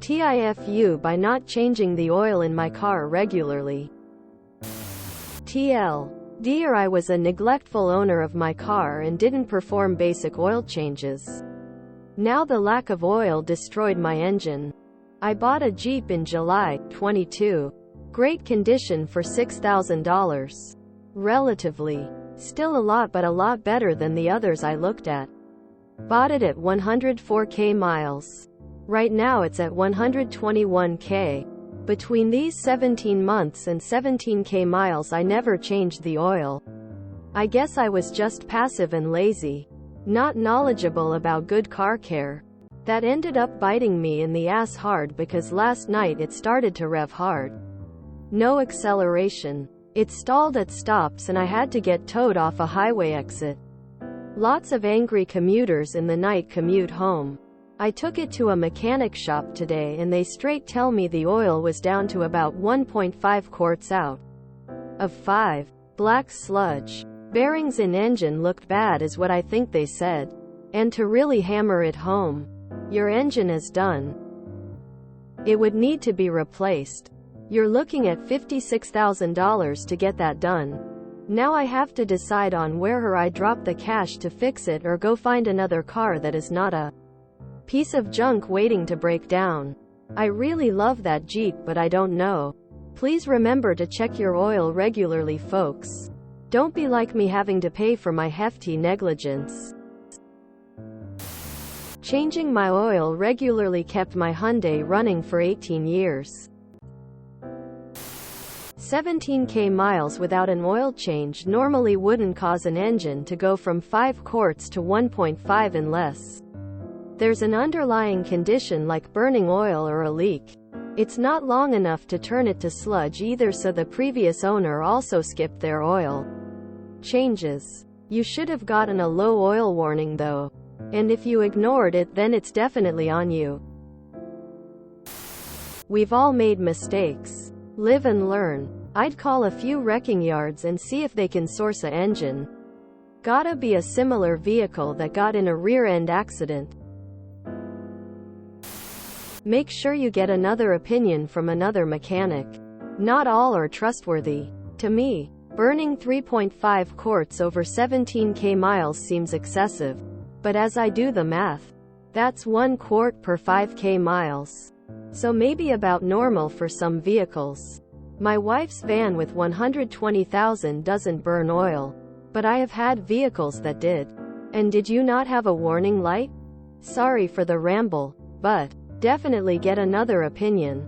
TIFU by not changing the oil in my car regularly. TL. Dear, I was a neglectful owner of my car and didn't perform basic oil changes. Now the lack of oil destroyed my engine. I bought a Jeep in July, 22. Great condition for $6,000. Relatively. Still a lot, but a lot better than the others I looked at. Bought it at 104k miles. Right now it's at 121k. Between these 17 months and 17k miles I never changed the oil. I guess I was just passive and lazy. Not knowledgeable about good car care. That ended up biting me in the ass hard because last night it started to rev hard. No acceleration. It stalled at stops and I had to get towed off a highway exit. Lots of angry commuters in the night commute home. I took it to a mechanic shop today and they straight tell me the oil was down to about 1.5 quarts out of 5. Black sludge. Bearings in engine looked bad is what I think they said. And to really hammer it home, your engine is done. It would need to be replaced. You're looking at $56,000 to get that done. Now I have to decide on where I drop the cash to fix it or go find another car that is not a piece of junk waiting to break down. I really love that Jeep, but I don't know. Please remember to check your oil regularly, folks. Don't be like me having to pay for my hefty negligence. Changing my oil regularly kept my Hyundai running for 18 years. 17k miles without an oil change normally wouldn't cause an engine to go from 5 quarts to 1.5 unless there's an underlying condition like burning oil or a leak. It's not long enough to turn it to sludge either, so the previous owner also skipped their oil changes. You should have gotten a low oil warning though. And if you ignored it, then it's definitely on you. We've all made mistakes. Live and learn. I'd call a few wrecking yards and see if they can source a engine. Gotta be a similar vehicle that got in a rear-end accident. Make sure you get another opinion from another mechanic. Not all are trustworthy. To me, burning 3.5 quarts over 17k miles seems excessive. But as I do the math, that's 1 quart per 5k miles. So maybe about normal for some vehicles. My wife's van with 120,000 doesn't burn oil. But I have had vehicles that did. And did you not have a warning light? Sorry for the ramble, but definitely get another opinion.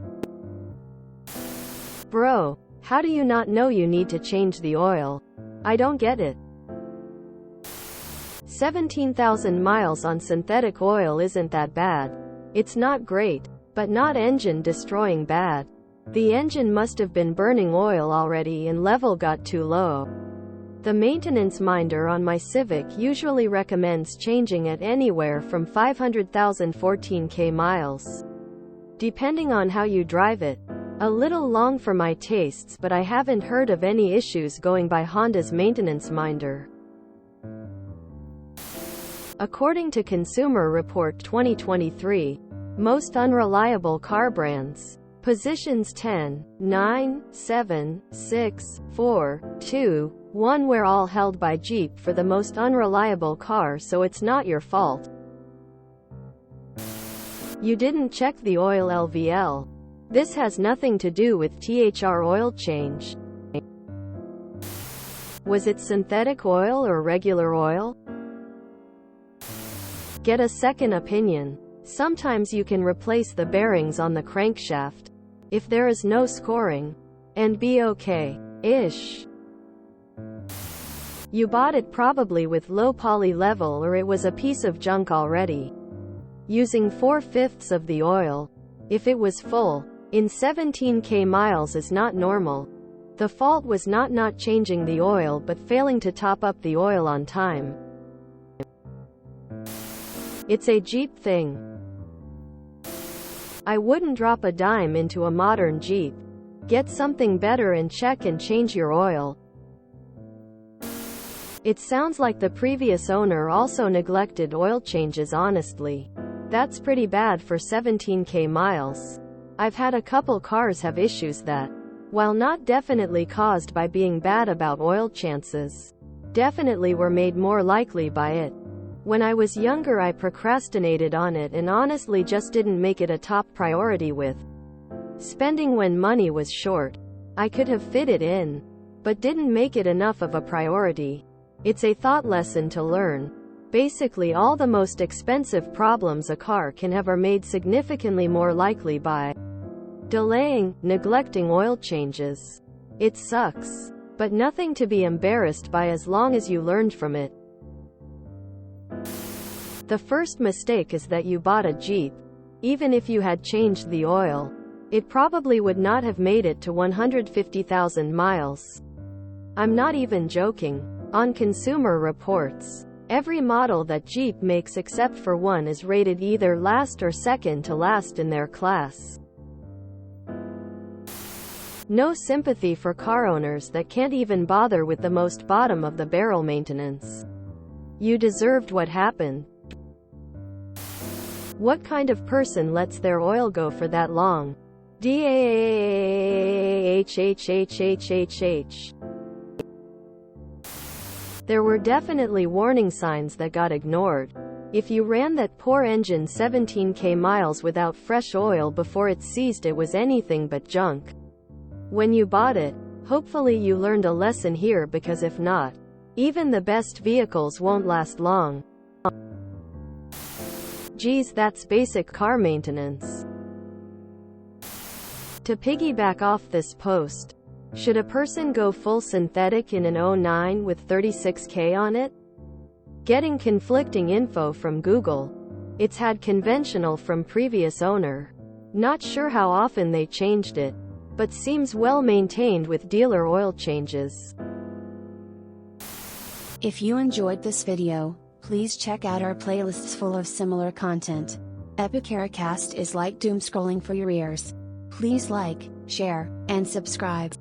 Bro, how do you not know you need to change the oil? I don't get it. 17,000 miles on synthetic oil isn't that bad. It's not great, but not engine destroying bad. The engine must have been burning oil already and level got too low. The maintenance minder on my Civic usually recommends changing at anywhere from 500,000 14k miles. Depending on how you drive it. A little long for my tastes, but I haven't heard of any issues going by Honda's maintenance minder. According to Consumer Report 2023, most unreliable car brands. Positions 10, 9, 7, 6, 4, 2, 1 were all held by Jeep for the most unreliable car, so it's not your fault. You didn't check the oil LVL. This has nothing to do with THR oil change. Was it synthetic oil or regular oil? Get a second opinion. Sometimes you can replace the bearings on the crankshaft. If there is no scoring. And be okay-ish. You bought it probably with low poly level, or it was a piece of junk already. Using 4/5 of the oil. If it was full, in 17k miles is not normal. The fault was not changing the oil but failing to top up the oil on time. It's a Jeep thing. I wouldn't drop a dime into a modern Jeep. Get something better and check and change your oil. It sounds like the previous owner also neglected oil changes honestly. That's pretty bad for 17k miles. I've had a couple cars have issues that, while not definitely caused by being bad about oil chances, definitely were made more likely by it. When I was younger, I procrastinated on it and honestly just didn't make it a top priority with spending when money was short. I could have fit it in, but didn't make it enough of a priority. It's a thought lesson to learn. Basically, all the most expensive problems a car can have are made significantly more likely by delaying, neglecting oil changes. It sucks, but nothing to be embarrassed by as long as you learned from it. The first mistake is that you bought a Jeep. Even if you had changed the oil, it probably would not have made it to 150,000 miles. I'm not even joking. On Consumer Reports, every model that Jeep makes except for one is rated either last or second to last in their class. No sympathy for car owners that can't even bother with the most bottom-of-the-barrel maintenance. You deserved what happened. What kind of person lets their oil go for that long? DAHHHHHH. There were definitely warning signs that got ignored. If you ran that poor engine 17k miles without fresh oil before it seized, it was anything but junk. When you bought it, hopefully you learned a lesson here, because if not, even the best vehicles won't last long. Geez, that's basic car maintenance. To piggyback off this post, should a person go full synthetic in an 09 with 36k on it? Getting conflicting info from Google. It's had conventional from previous owner. Not sure how often they changed it, but seems well maintained with dealer oil changes. If you enjoyed this video, please check out our playlists full of similar content. Epicaricast is like doom scrolling for your ears. Please like, share, and subscribe.